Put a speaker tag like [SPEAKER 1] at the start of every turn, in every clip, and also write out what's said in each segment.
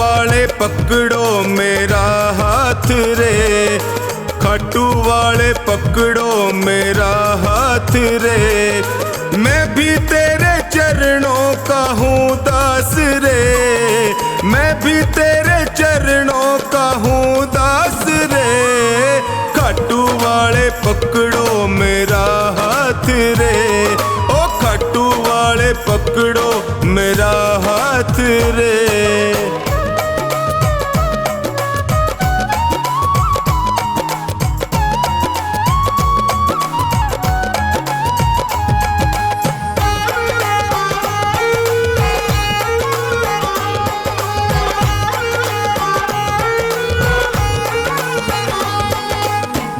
[SPEAKER 1] वाले पकड़ो मेरा हाथ रे, खाटू वाले पकड़ो मेरा हाथ रे। मैं भी तेरे चरणों का हूँ दास रे, मैं भी तेरे चरणों का हूँ दास रे। खाटू वाले पकड़ो मेरा हाथ रे, ओ खाटू वाले पकड़ो मेरा हाथ रे।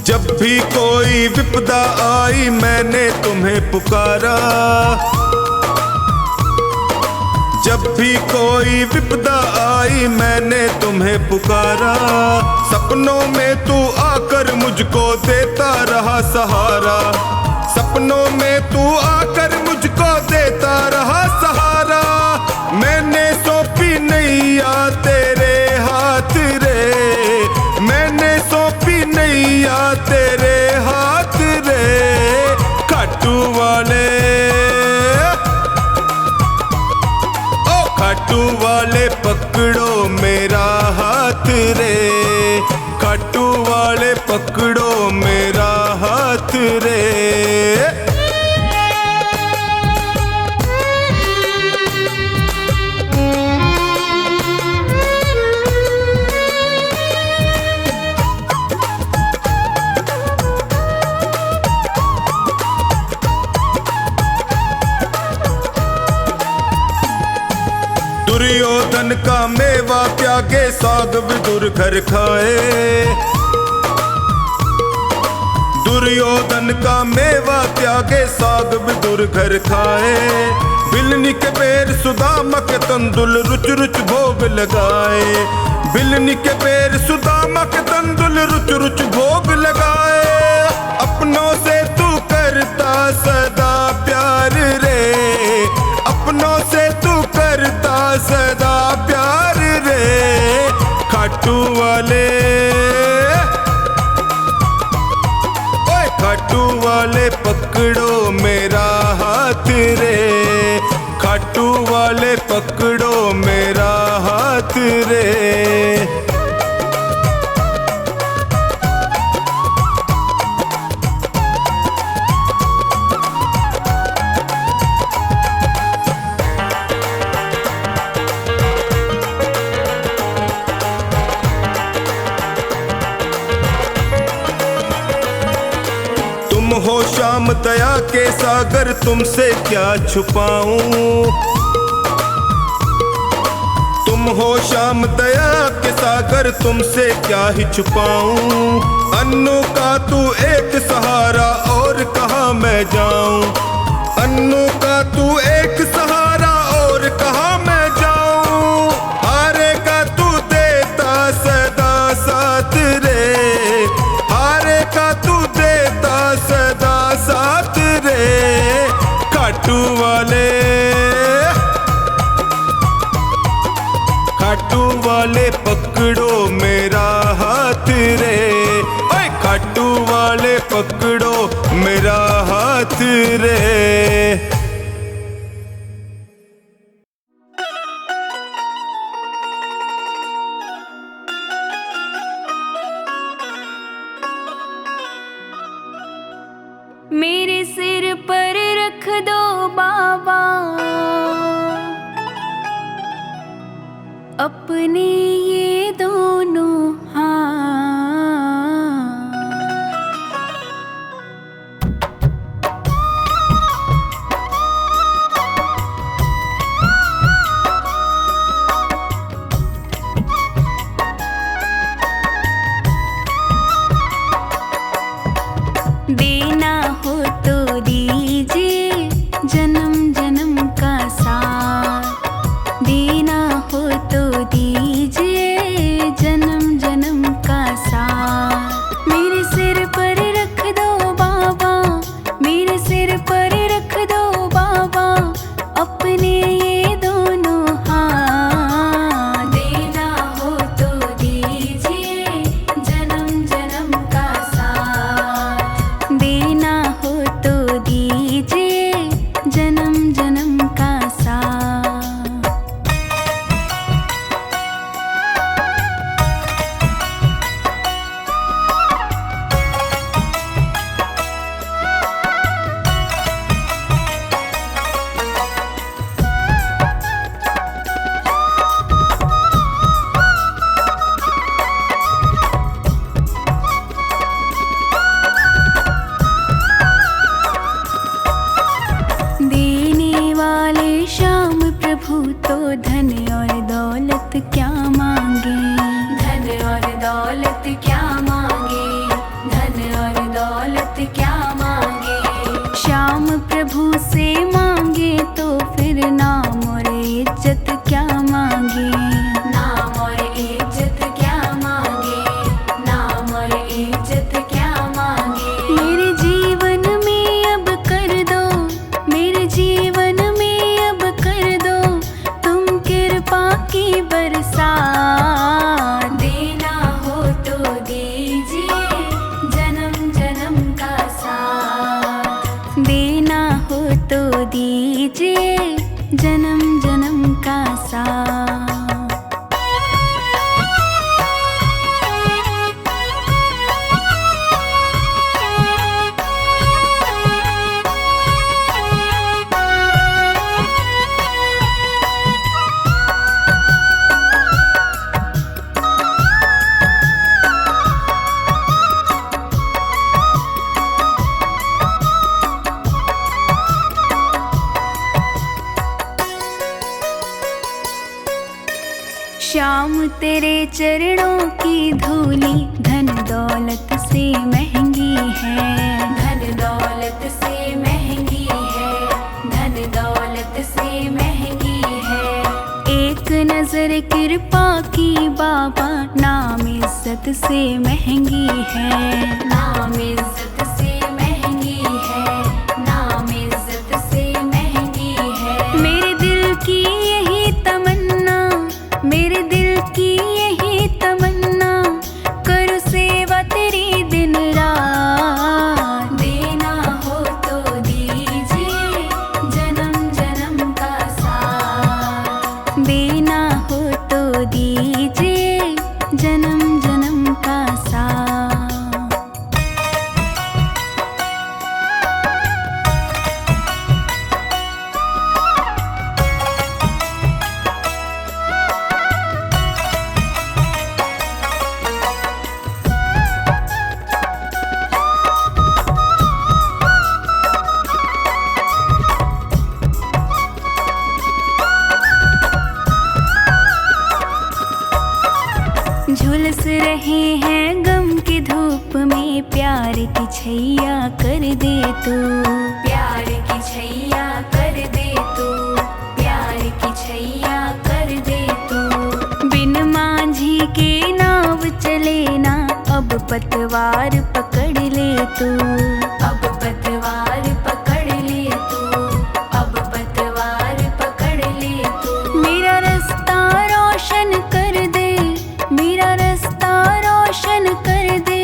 [SPEAKER 1] जब भी कोई विपदा आई मैंने तुम्हें पुकारा, जब भी कोई विपदा आई मैंने तुम्हें पुकारा। सपनों में तू आकर मुझको देता रहा सहारा, सपनों में तू आकर मुझको देता रहा सहारा। मैंने सौंपी नैया तेरे हाथ रे, मैंने सौंपी नैया तेरे हाथ रे। खाटू वाले, ओ खाटू वाले पकड़ो मेरा हाथ रे, खाटू वाले पकड़ो मेरा हाथ रे। दुर्योधन का मेवा त्यागे साग विदुर घर खाए, दुर्योधन का मेवा त्यागे साग विदुर घर खाए। बिलनी के पैर सुदामा के तंदुल रुच रुच भोग लगाए, बिलनी के पैर सुदामा के तंदुल रुच रुच भोग लगाए। अपनों से तू करता सदा प्यार रे, अपनों से तू करता सदा प्यार रे। खाटू वाले, ओए खाटू वाले पकड़ो मेरा हाथ रे, खाटू वाले पकड़ो मेरा हाथ रे। हो श्याम दया के सागर तुमसे क्या छुपाऊं, तुम हो श्याम दया के सागर तुमसे क्या ही छुपाऊं। अन्नू का तू एक सहारा और कहाँ मैं जाऊं, अन्नू का तू एक सहारा और कहाँ मैं जाऊं। हारे का तू देता सदा साथ रे, हारे का तू देता सदा साथ रे। खाटू वाले, खाटू वाले पकड़ो मेरा हाथ रे, ओए खाटू वाले पकड़ो मेरा हाथ रे।
[SPEAKER 2] मेरे सिर पर रख दो बाबा अपने ये दोनों हाथ। जन्म जन्म का साथ। तो धन और दौलत क्या मांगे, धन और दौलत क्या मांगे, धन और दौलत क्या मांगे। श्याम प्रभु से मांगे तो फिर नाम और इज्जत क्या मांगे, नाम और इज्जत क्या मांगे, नाम और इज्जत क्या मांगे। मेरे जीवन में अब कर दो, मेरे जीवन में अब कर दो की बरसात। देना हो तो दीजिए जन्म जन्म का साथ, देना हो तो दीजिए जन्म जन्म का साथ। श्याम तेरे चरणों की धूली धन दौलत से महंगी है, धन दौलत से महंगी है, धन दौलत से महंगी है। एक नजर कृपा की बाबा नाम इज्जत से महंगी है, नाम इज्जत से महंगी है, नाम इज्जत से महंगी है। मेरे दिल की यही तमन्ना, मेरे दिल की यही तमन्ना, करो सेवा तेरी दिन रात। देना हो तो दीजिए जन्म जन्म का साथ, देना हो तो दीजिए जन्म जन्म का साथ। झुलस रहे हैं गम की धूप में, प्यार की छैया कर दे तू, प्यार की छैया कर दे तू, प्यार की छैया कर दे तू। बिन मांझी के नाव चले ना, अब पतवार पकड़ ले तू, अब पतवार पकड़ ले तू, अब पतवार पकड़ ले तू। मेरा रास्ता रोशन कर दे, मेरा रास्ता रोशन कर दे,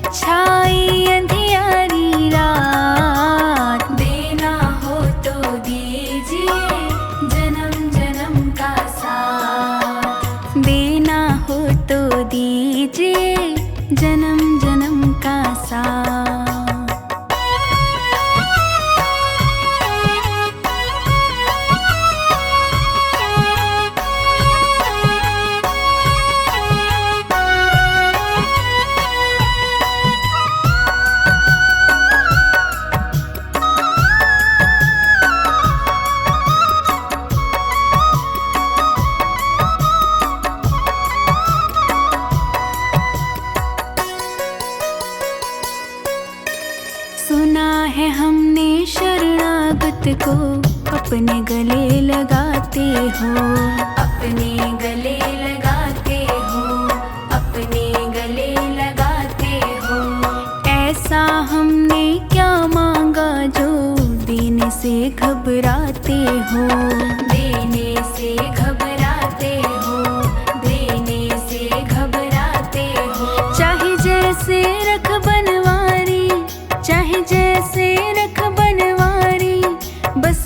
[SPEAKER 2] छाई अंधियारी रात। देना हो तो दीजिए जन्म जन्म का साथ, देना हो तो दीजिए जन्म जन्म का साथ। सुना है हमने शरणागत को अपने गले लगाते हो, अपने गले लगाते हो, अपने गले लगाते हो। ऐसा हमने क्या मांगा जो देने से घबराते हो, देने से घबराते हो, देने से घबराते हो। चाहे जैसे रख बनवारी, चाहे जैसे रख बनवारी, बस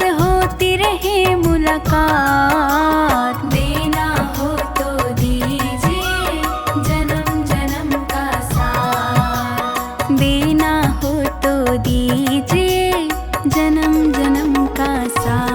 [SPEAKER 2] साकार। देना हो तो दीजिए जन्म जन्म का साथ। देना हो तो दीजिए जन्म जन्म का साथ।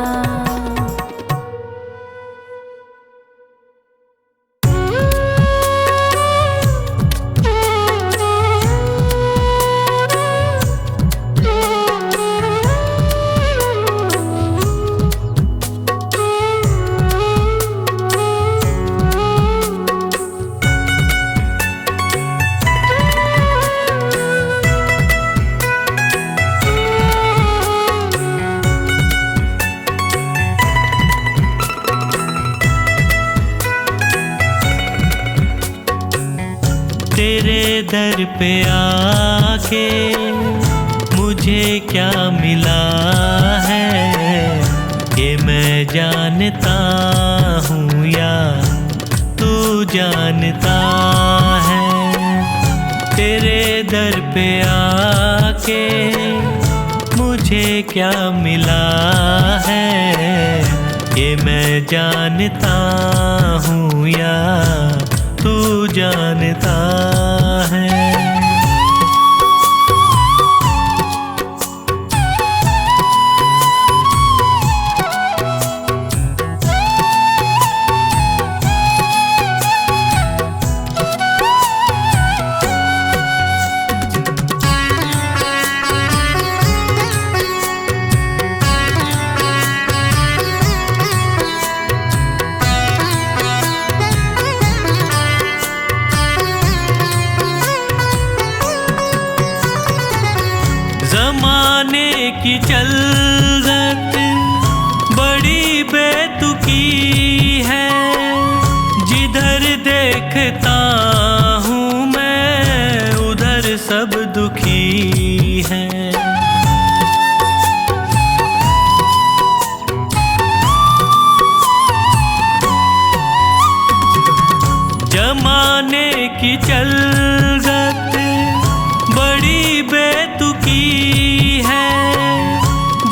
[SPEAKER 3] तेरे दर पे आके मुझे क्या मिला है, ये मैं जानता हूँ या तू जानता है। तेरे दर पे आके मुझे क्या मिला है, ये मैं जानता हूँ या तू जानता है। ज़माने की चलत बड़ी बेतुकी है, जिधर देखता हूँ मैं उधर सब दुखी है। ज़माने की चलत बड़ी बेतुकी है,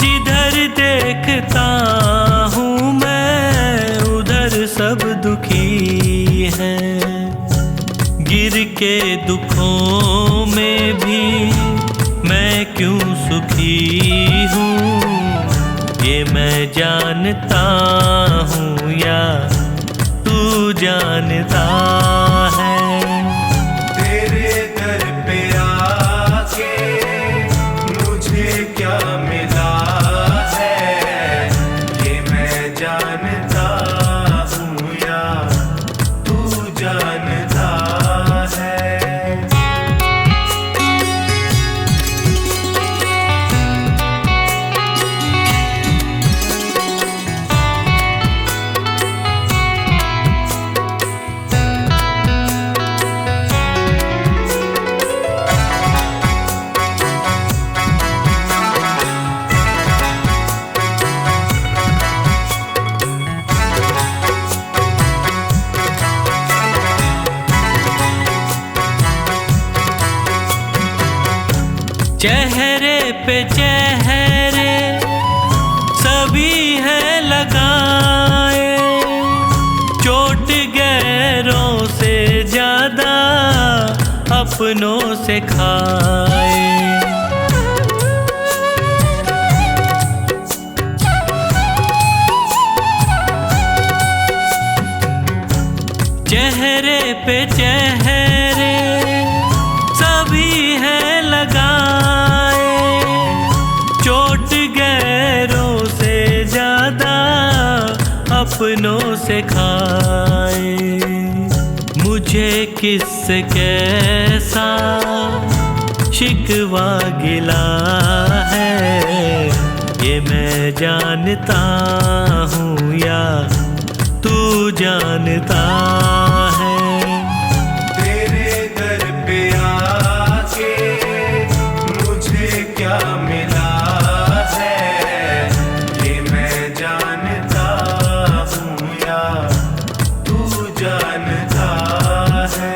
[SPEAKER 3] जिधर देखता हूँ मैं उधर सब दुखी है। गिर के दुखों में भी मैं क्यों सुखी हूँ, ये मैं जानता हूँ या तू जानता है।
[SPEAKER 1] तेरे दर पे आके मुझे क्या मिला है, ये मैं जानता हूँ या तू जानता है।
[SPEAKER 3] चेहरे पे चेहरे सभी हैं लगाए, चोट गैरों से ज्यादा अपनों से खाए। चेहरे पे चेहरे सभी हैं लगाए, चोट गैरों से ज्यादा अपनों से खाए। मुझे किससे कैसा शिकवा गिला है, ये मैं जानता हूँ या तू जानता है।
[SPEAKER 1] तेरे दर पे आके मुझे क्या मिला है, ये मैं जानता हूँ या तू जानता है।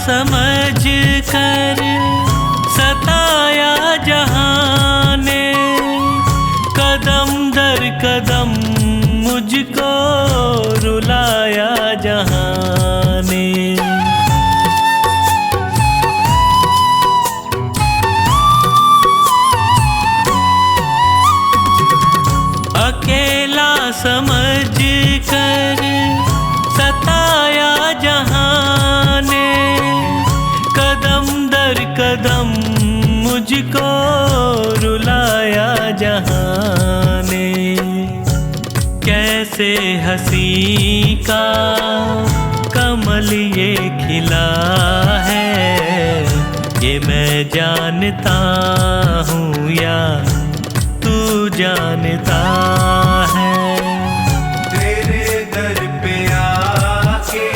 [SPEAKER 3] समझ कर सताया जहां ने, कदम दर कदम मुझको रुलाया जहां ने। अकेला समझ कर सताया जहां ने, कदम दर कदम मुझको रुलाया जहां ने। कैसे हंसी का कमल ये खिला है, ये मैं जानता हूँ या तू जानता है।
[SPEAKER 1] तेरे दर पे आके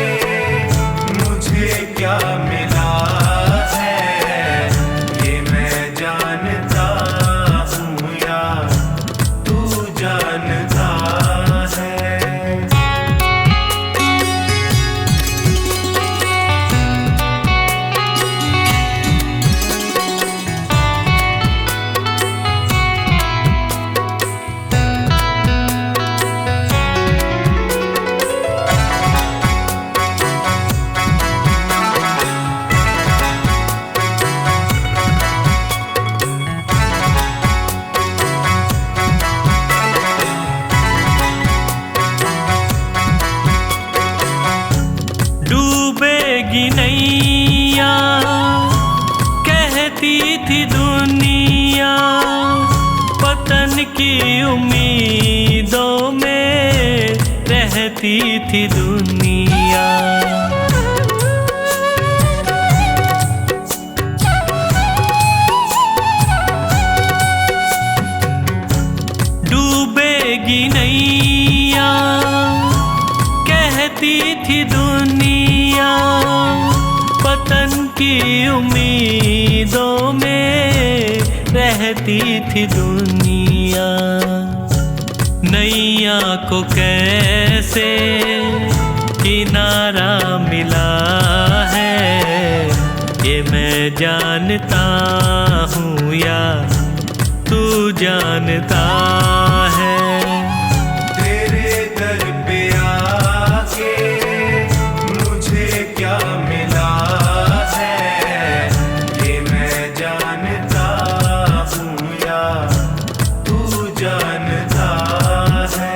[SPEAKER 1] मुझे क्या मिला है, ये मैं जानता हूँ या तू जानता है।
[SPEAKER 3] डूबेगी नैया कहती थी दुनिया, पतन की उम्मीदों में रहती थी दुनिया। डूबेगी नैया कहती थी दुनिया, पतन की उम्मीदों में रहती थी दुनिया। नैया को कैसे किनारा मिला है, ये मैं जानता हूँ या तू जानता है।
[SPEAKER 1] तेरे दर पे आके मुझे क्या मिला है, ये मैं जानता हूँ या तू जानता है।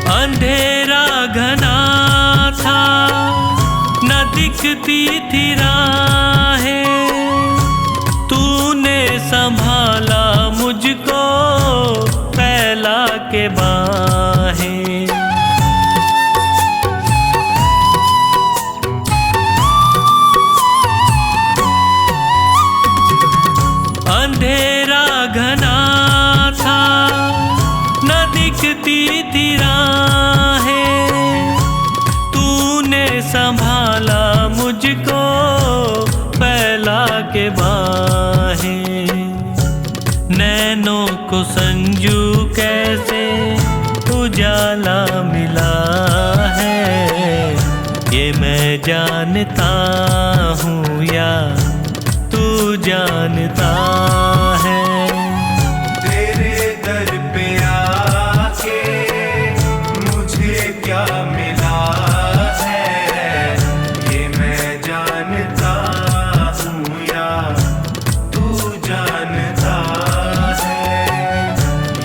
[SPEAKER 3] अंधेरा घना था न दिखती थी राहें, तूने संभाला मुझको फैला के बाहें। अंधेरा घना था न दिखती थी राहें, तूने संभाला मुझको फैला के बाहें। नैनों को संजू कैसे उजाला मिला है, ये मैं जानता हूँ या तू जानता है।
[SPEAKER 1] तेरे दर पे आके मुझे क्या मिला है, ये मैं जानता हूँ या तू जानता है।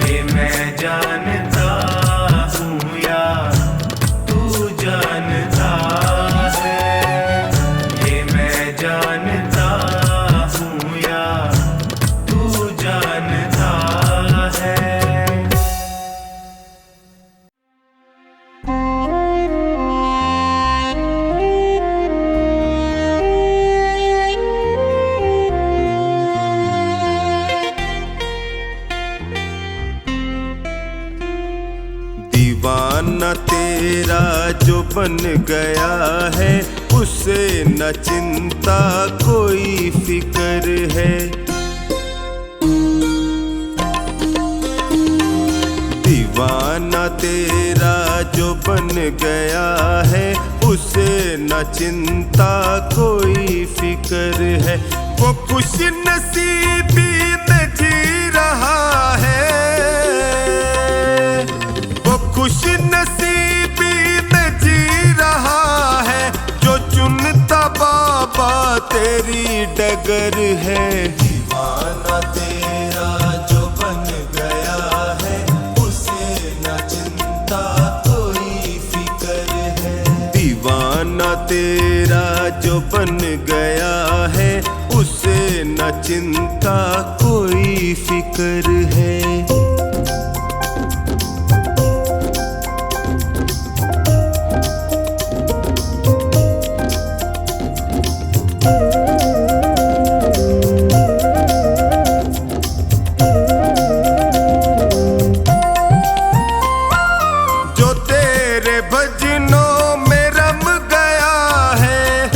[SPEAKER 1] ये मैं जानता हूँ या तू जानता है। ये मैं जानता हूँ या बन गया है उसे न चिंता कोई फिक्र है। दीवाना तेरा जो बन गया है उसे न चिंता कोई फिक्र है। वो खुश नसीबी में जी रहा है, वो खुश नसीबी में जी रहा है जो चुनता बाबा तेरी डगर है। दीवाना तेरा जो बन गया है उसे न चिंता कोई फिक्र है। दीवाना तेरा जो बन गया है उसे न चिंता कोई फिक्र है। जो तेरे भजनों में रम गया है,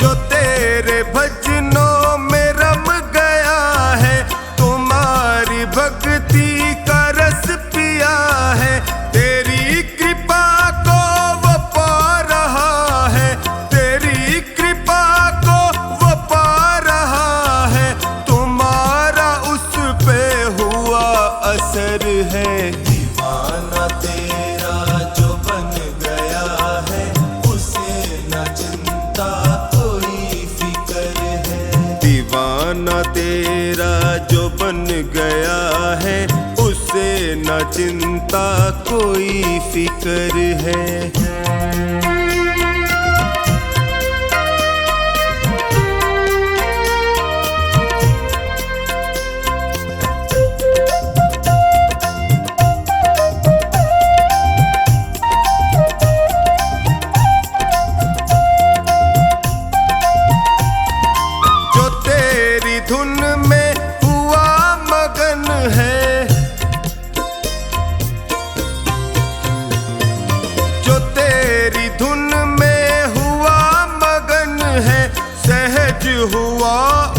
[SPEAKER 1] जो तेरे भजनों में रम गया है, तुम्हारी भक्ति का रस पिया है। तेरी कृपा को वो पा रहा है, तेरी कृपा को वो पा रहा है। तुम्हारा उस पे हुआ असर है। दीवाना तेरा जो बन गया है उसे न चिंता कोई फिक्र है। दीवाना तेरा जो बन गया है उसे न चिंता कोई फिक्र है। जो तेरी धुन में हुआ मगन है, जो तेरी धुन में हुआ मगन है, सहज हुआ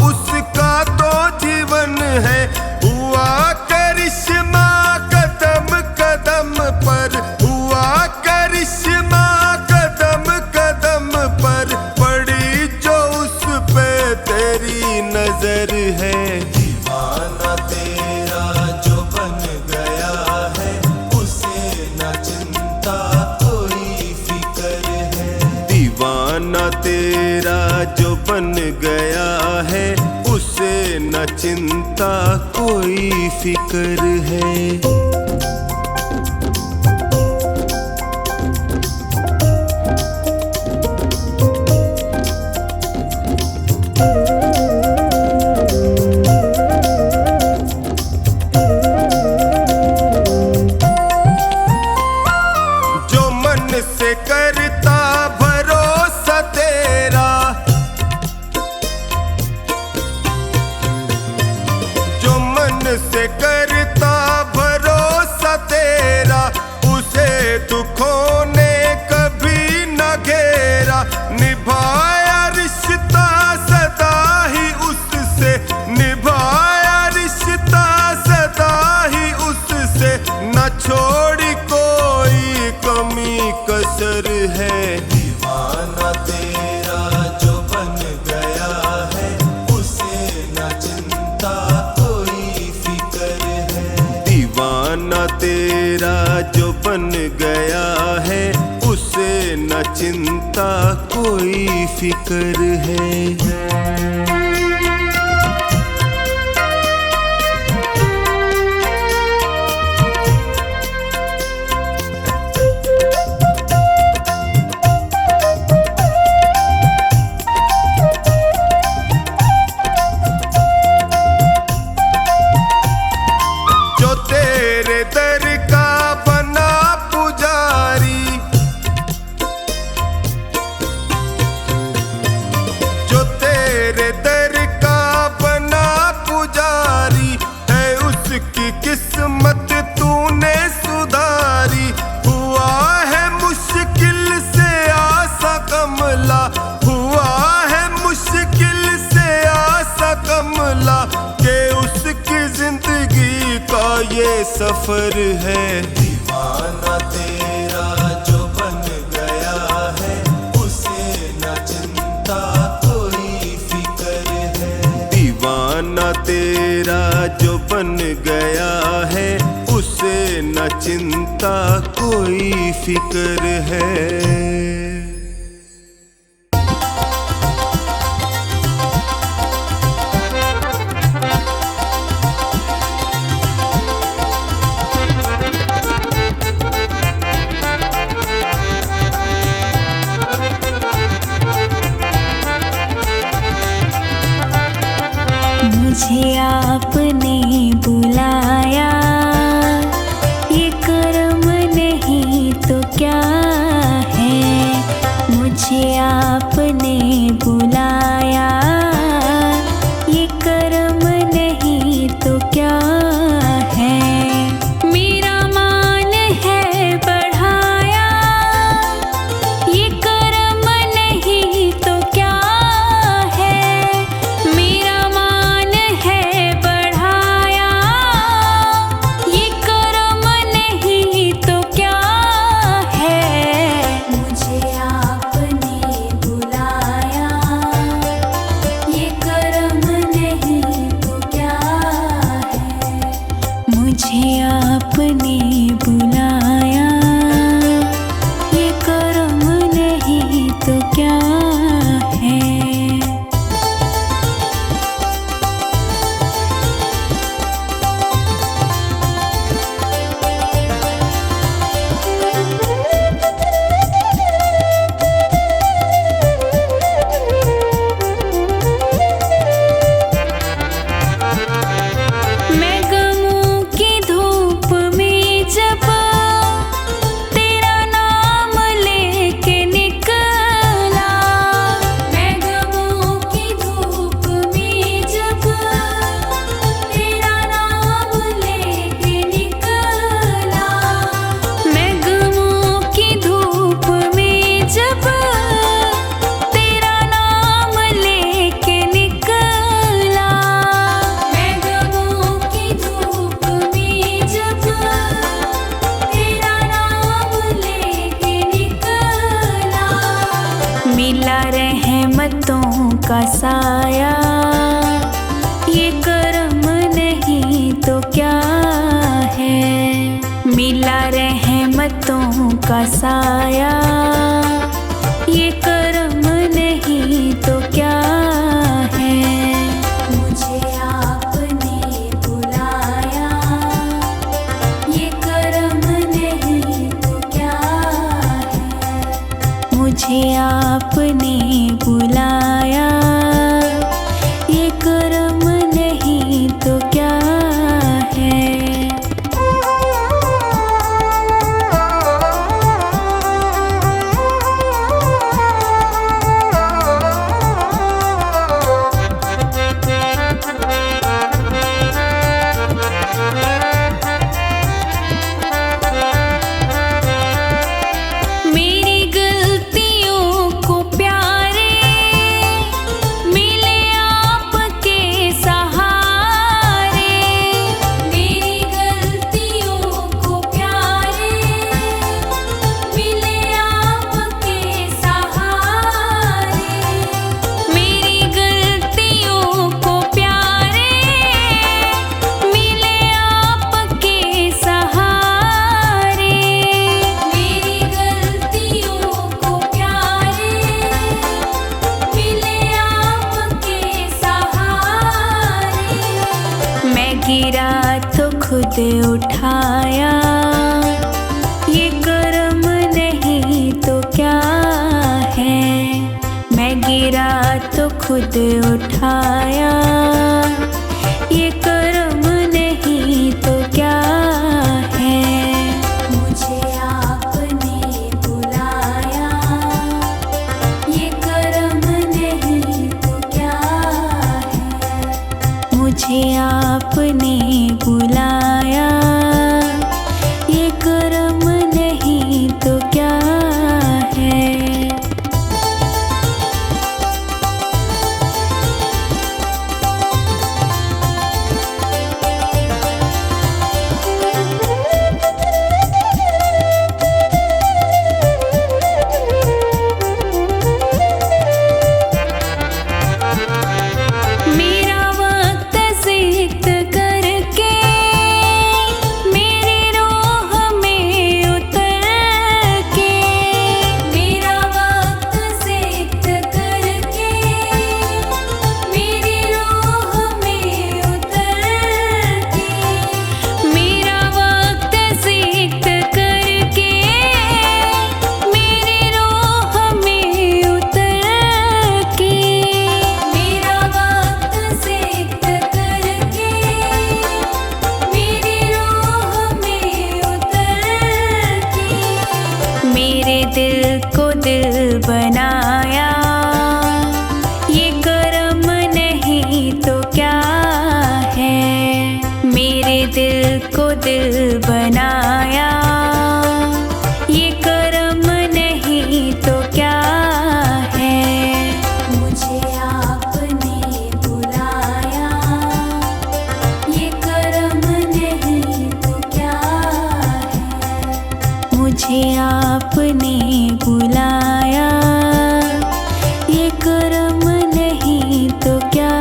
[SPEAKER 1] उसका तो जीवन है। हुआ करिश्मा कदम कदम पर, हुआ करिश्मा कदम कदम पर, पड़ी जो उस पे तेरी नजर है। दीवाना तेरा जो बन गया है उसे न चिंता कोई फिक्र है। दीवाना तेरा जो बन गया है उसे न चिंता कोई फिक्र है। जो मन से करता भरोसा तेरा, जो मन से करता भरोसा तेरा, उसे दुखों ने कभी न घेरा। निभाया रिश्ता सदा ही उससे, निभाया रिश्ता सदा ही उससे, न छोड़ी कोई कमी कसर है। दीवाना तेरा जो बन गया है उसे न चिंता कोई फिक्र है। दीवाना तेरा जो बन गया है उसे न चिंता कोई फिक्र है। जो तेरे दर का बना पुजारी, जो तेरे दर कमला, हुआ है मुश्किल से आसा कमला के उसकी जिंदगी का ये सफर है। दीवाना तेरा जो बन गया है उसे न चिंता कोई फिक्र है। दीवाना तेरा जो बन गया है उसे न चिंता कोई फिक्र है।
[SPEAKER 2] मुझे आपने बुलाया, ये कर्म नहीं तो क्या है। मुझे आपने बुलाया, ये कर्म नहीं तो क्या है। मेरा मान है बढ़ाया, ये कर्म नहीं तो क्या है। मेरा मुझे आपने बुलाया, ये कर्म नहीं तो क्या है। मिला रहमतों का साया, ये कर्म नहीं तो क्या है। मिला रहमतों का साया, ये कर्म नहीं तो क्या है। मुझे आपने बुलाया, ये कर्म नहीं तो क्या है। मुझे आपने बुलाया, ये कर्म नहीं तो क्या है। गिरा तो खुद उठाया, ये कर्म नहीं तो क्या है। मैं गिरा तो खुद उठाया, ये कर्म नहीं तो क्या है। मुझे आपने बुलाया, ये कर्म नहीं तो क्या है। मुझे आपने बुलाया, ये कर्म नहीं तो क्या है। बनाया, ये कर्म नहीं तो क्या है। मुझे आपने बुलाया, ये कर्म नहीं तो क्या है। मुझे आपने बुलाया, ये कर्म नहीं तो क्या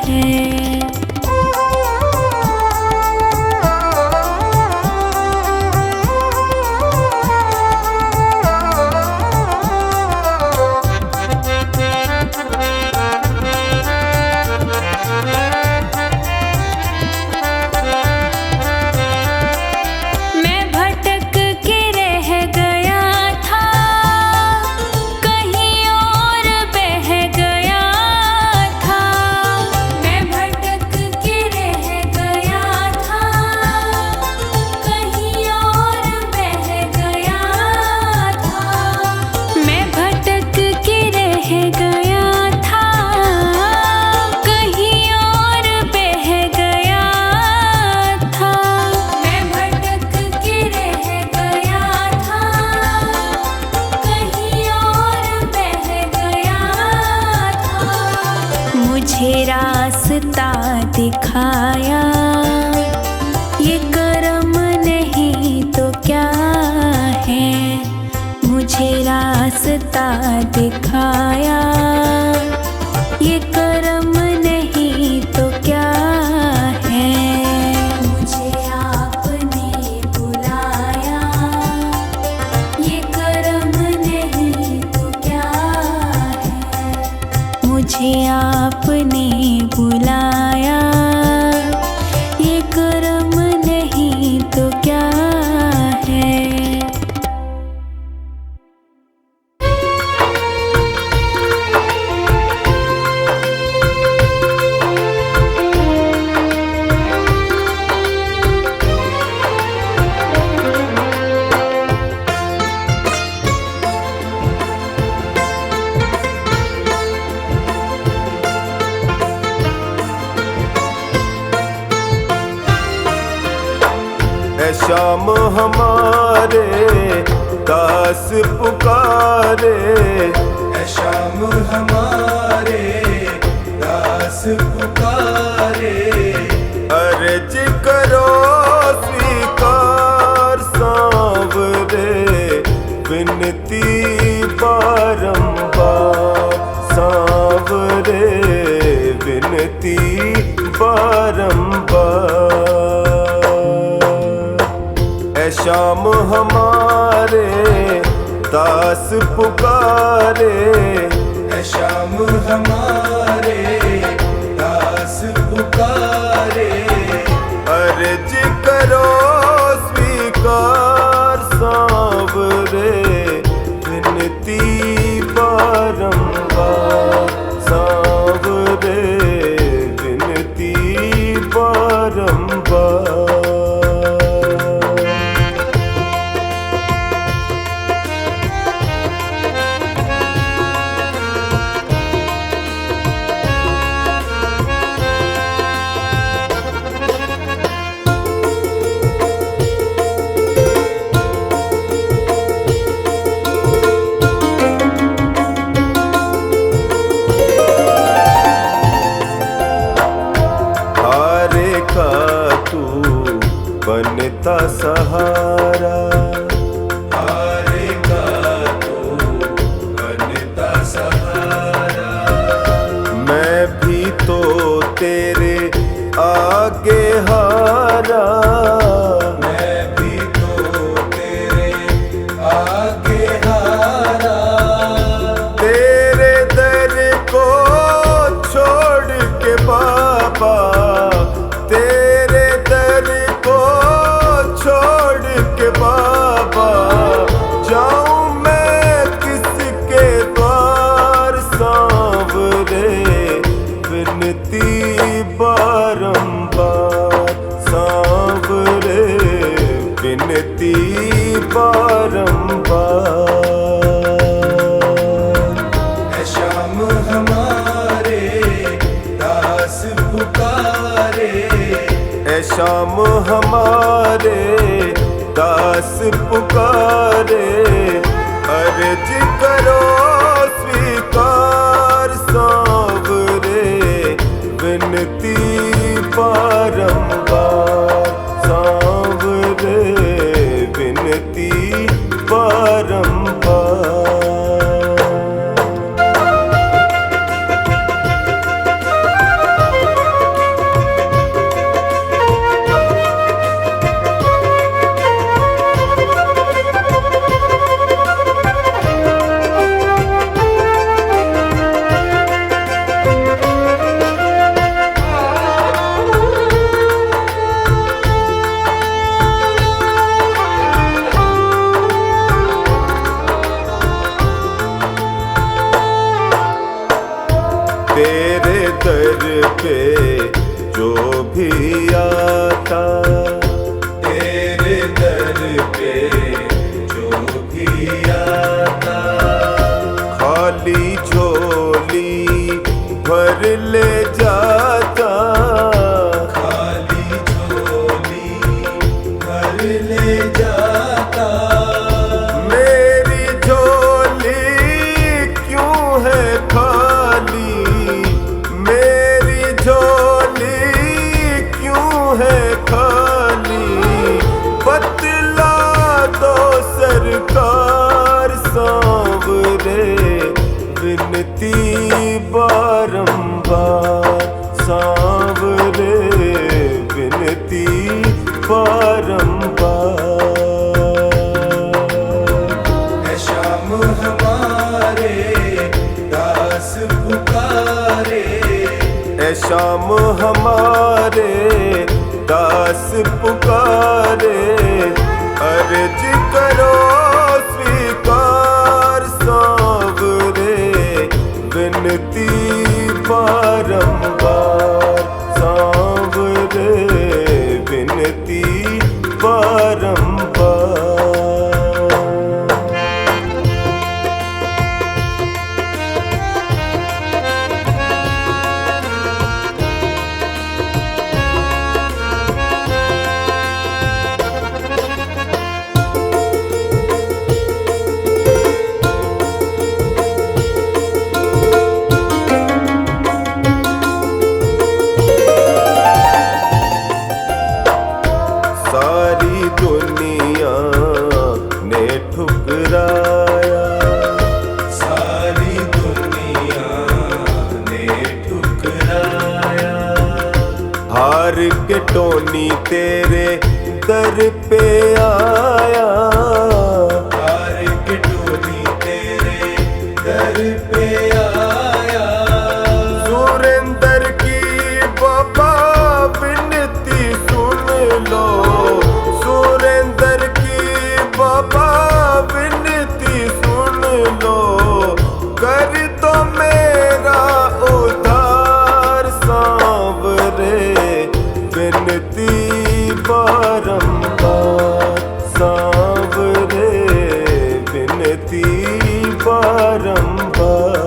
[SPEAKER 2] है। मैं भटक के रह गया था, कहीं और बह गया था। मैं भटक के रह गया था, कहीं और बह गया था। मैं भटक के रह गया था, कहीं और बह गया था। मैं भटक के रह गया था, कहीं और बह गया था। मुझे रास्ता दिखाया, ये कर्म नहीं तो क्या है। मुझे रास्ता दिखाया, ये कर्म नहीं तो क्या है। मुझे आपने बुलाया, ये कर्म नहीं तो क्या है। मुझे आपने बुलाया, ये कर्म नहीं तो क्या है।
[SPEAKER 1] ऐ शाम हमारे दास पुकारे, ऐ शाम हमारे दास पुकारे। अर्ज करो स्वीकार सांवरे, विनती बारंबार सांवरे, विनती बारंबार। ऐ शाम हमारे दास पुकारे, ऐ शाम हमारे दास पुकारे। अर्ज करो स्वीकार सांवरे, विनती बारंबार सांवरे, विनती बारंबार। बनता सहारा, हारे का तू बनता सहारा। मैं भी तो तेरे आगे हारा, मैं भी तो तेरे आगे हारा। तेरे दर को छोड़ के बाबा, तेरे दर को छोड़ के बाबा, जाऊं मैं किसके द्वार श्याम हमारे दास पुकारे, अर्ज करो स्वीकार सांवरे, विनती बारंबार सांवरे, विनती बारंबार। तेरे दर पे जो भी आता, तेरे दर पे जो भी आता, खाली झोली भर ले जाता, खाली झोली भर ले जाता। मेरी झोली क्यों है खाली, मेरी झोली क्यों है खाली, बतला दो सरकार सांवरे, विनती बारंबार सांवरे, विनती बारंबार। है श्याम हमारे दास पुकारे, है श्याम हमारे दास पुकारे, अर्ज करो स्वीकार सांवरे, विनती बारंबार सांवरे, विनती बारंबार। सारी दुनिया ने ठुकराया, सारी दुनिया ने ठुकराया, हार के टोनी तेरे दर पे आया, हार के टोनी तेरे दर पे आया। सुरेंद्र की बाबा विनती सुन लो, सुरेंद्र की बाबा विनती सुन लो, कर दो मेरा उद्धार सांवरे, विनती बारंबार सांवरे, विनती बारंबार।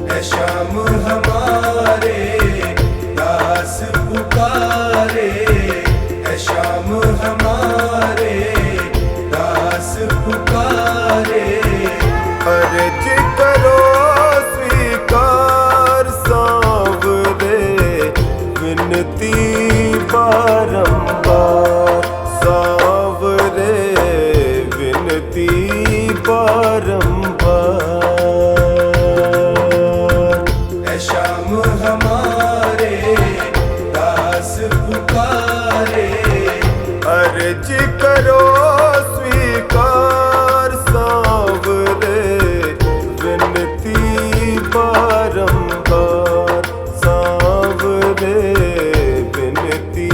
[SPEAKER 1] है श्याम हमारे दास पुकारे, है श्याम हमारे दास पुकारे, अर्ज करो स्वीकार सांवरे, विनती बारंबार सांवरे, विनती बारंबार। है श्याम हमारे दास पुकारे, अर्ज करो स्वीकार सांवरे, विनती बारंबार सांवरे, विनती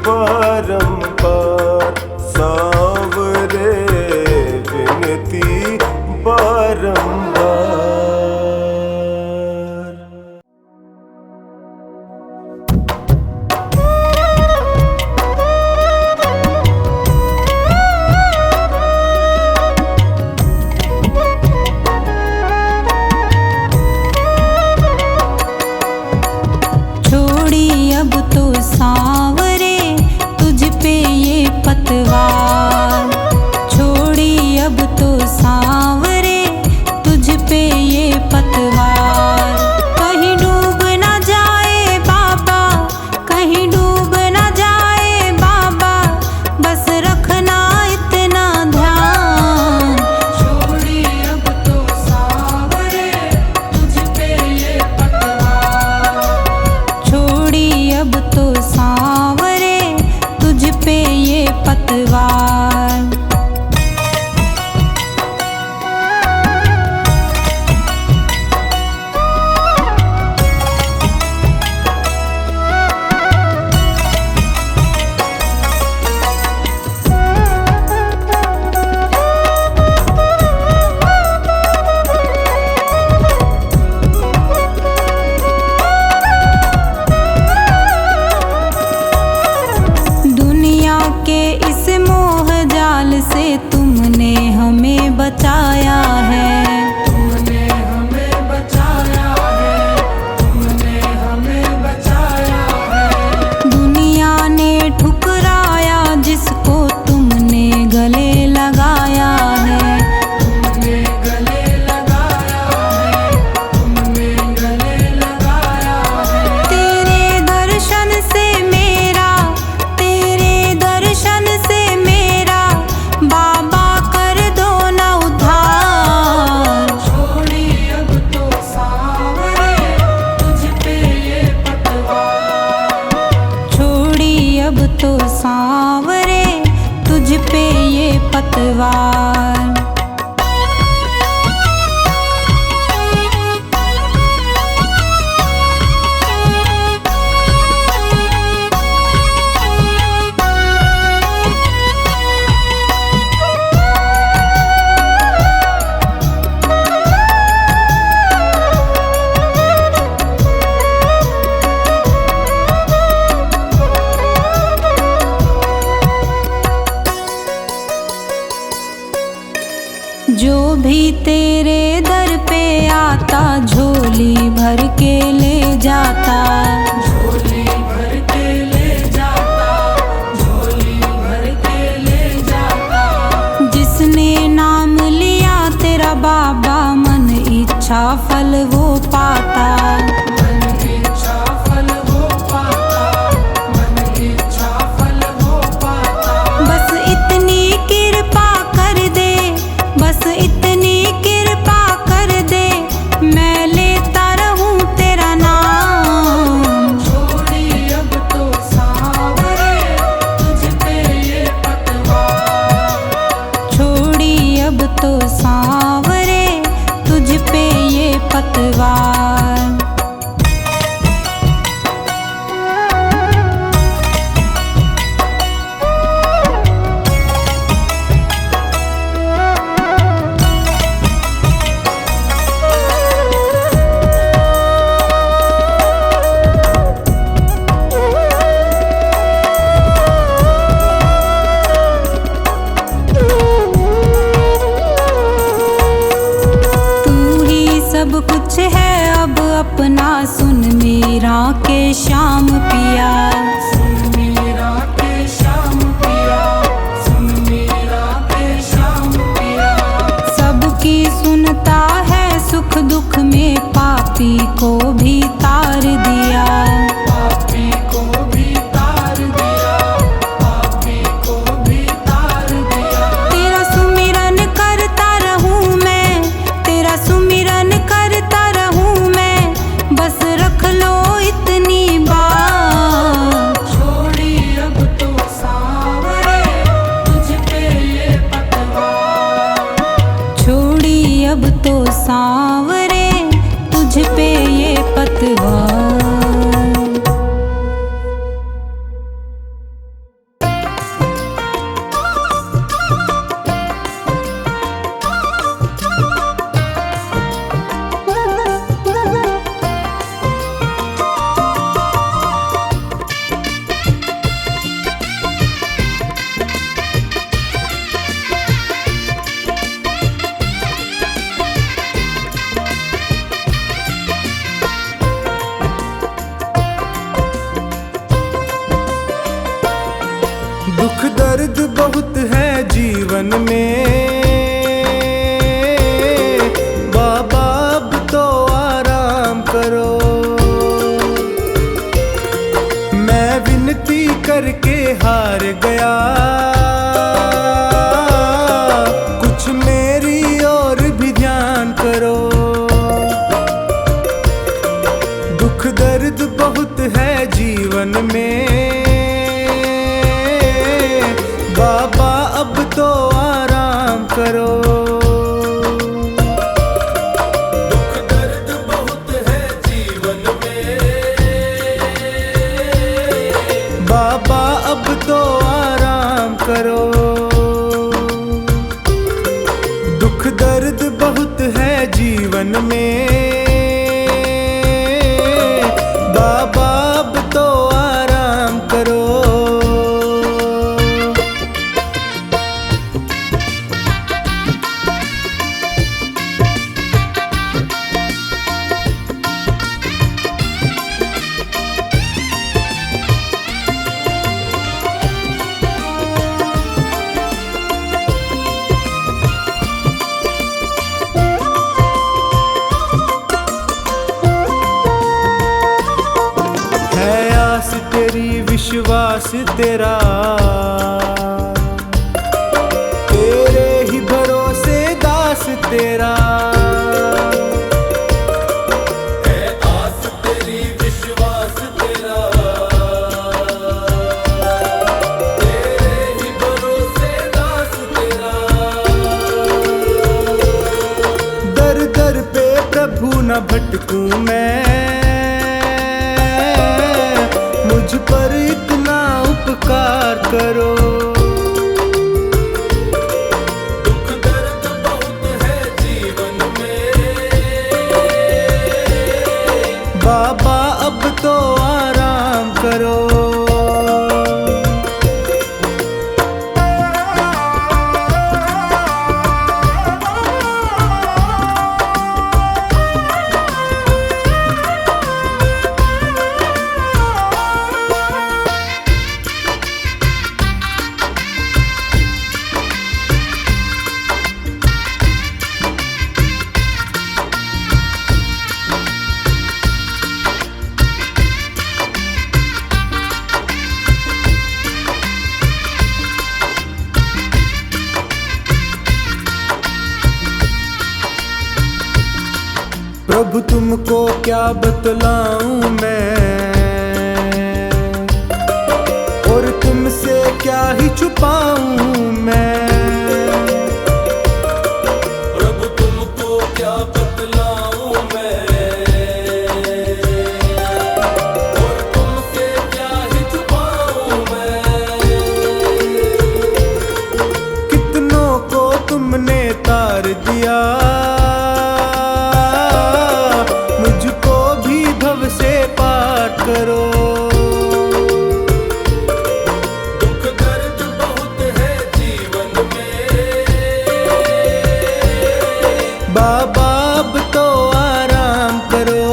[SPEAKER 1] बारंबार सांवरे, विनती बारंबार।
[SPEAKER 2] छोड़िया जाता, झोली भर के ले जाता,
[SPEAKER 3] झोली भर के ले जाता, झोली भर के ले जाता।
[SPEAKER 2] जिसने नाम लिया तेरा बाबा, मन इच्छा फल वो पाता,
[SPEAKER 3] मन इच्छा फल वो पाता, मन इच्छा फल वो पाता।
[SPEAKER 2] बस इतनी कृपा कर दे, बस इतनी कृपा कर दे, मैं लेता रहूं तेरा नाम।
[SPEAKER 3] छोड़ी अब तो सांवरे तुझ पे ये पतवार,
[SPEAKER 2] छोड़ी अब तो सांवरे तुझ पे ये पतवार। सब कुछ है अब अपना, सुन मेरा के श्याम पिया,
[SPEAKER 3] सुन मेरा के श्याम पिया, सुन मेरा के श्याम पिया।
[SPEAKER 2] सबकी सुनता है सुख दुख में, पापी को भी तार दिया,
[SPEAKER 3] पापी को भी तार दिया, पापी को भी तार दिया।
[SPEAKER 2] तेरा सुमिरन करता रहूं मैं, तेरा सुमिरन करता रहूं मैं, बस रख लो इतनी बात।
[SPEAKER 3] छोड़ी अब तो सांवरे तुझ पे ये पतवार,
[SPEAKER 2] छोड़ी अब तो सांवरे तुझ पे ये पतवार।
[SPEAKER 1] दुख दर्द बहुत है जीवन में, बाबा अब तो आराम करो। मैं विनती करके हार गया, कुछ मेरी और भी ध्यान करो। दुख दर्द बहुत है जीवन में, बाबा अब तो आराम करो। दुख दर्द बहुत है जीवन में, बाबा अब तो आराम करो। दुख दर्द बहुत है जीवन में, बाबा अब तो आराम करो। विश्वास तेरा, तेरे ही भरोसे दास तेरा। है आस तेरी विश्वास तेरा, तेरे ही भरोसे दास तेरा। दर दर पे प्रभु न भटकूं मैं, मुझ पर इतना उपकार करो। दुख दर्द बहुत है जीवन में, बाबा अब तो आराम करो।
[SPEAKER 4] प्रभु तुमको क्या बतलाऊं मैं, और तुमसे क्या ही छुपाऊं मैं।
[SPEAKER 3] प्रभु तुमको क्या बतलाऊं मैं, और तुमसे क्या ही छुपाऊं मैं।
[SPEAKER 4] कितनों को तुमने तार दिया, मुझको भी भव से पार करो।
[SPEAKER 3] दुख दर्द बहुत है जीवन में,
[SPEAKER 4] बाबा अब तो आराम करो।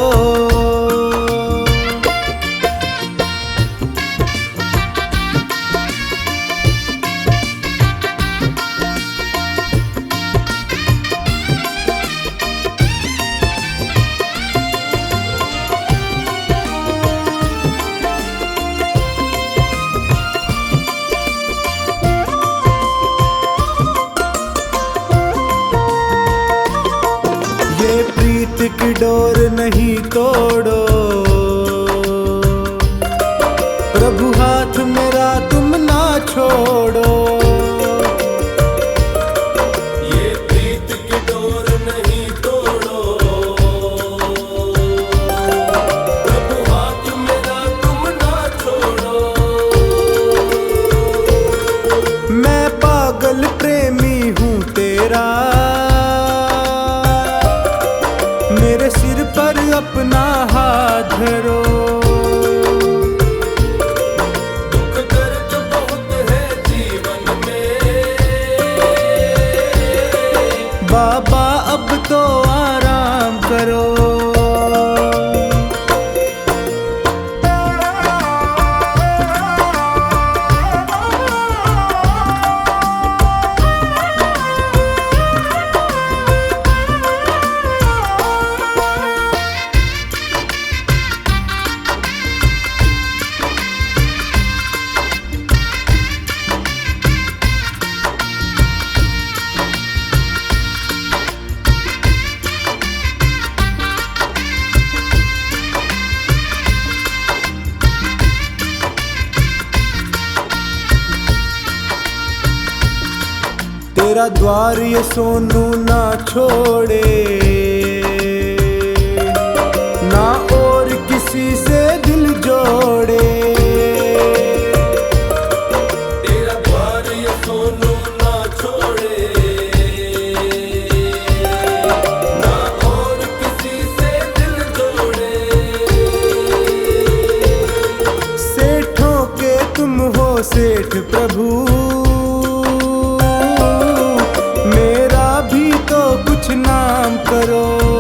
[SPEAKER 4] ये प्रीत की डोर नहीं तोड़ो, प्रभु हाथ मेरा तुम ना छोड़ो।
[SPEAKER 3] ये प्रीत की डोर नहीं तोड़ो, प्रभु हाथ मेरा तुम ना छोड़ो।
[SPEAKER 4] मैं पागल प्रेमी हूँ तेरा, मेरे सिर पर अपना हाथ धरो।
[SPEAKER 3] दुख दर्द बहुत है जीवन में,
[SPEAKER 4] बाबा अब तो आराम करो। तेरा द्वार ये सोनू ना छोड़े, ना और किसी से दिल जोड़े।
[SPEAKER 3] तेरा द्वार ये सोनू ना छोड़े, ना और किसी से दिल जोड़े।
[SPEAKER 4] सेठों के तुम हो सेठ प्रभु, मेरा भी तो कुछ नाम करो।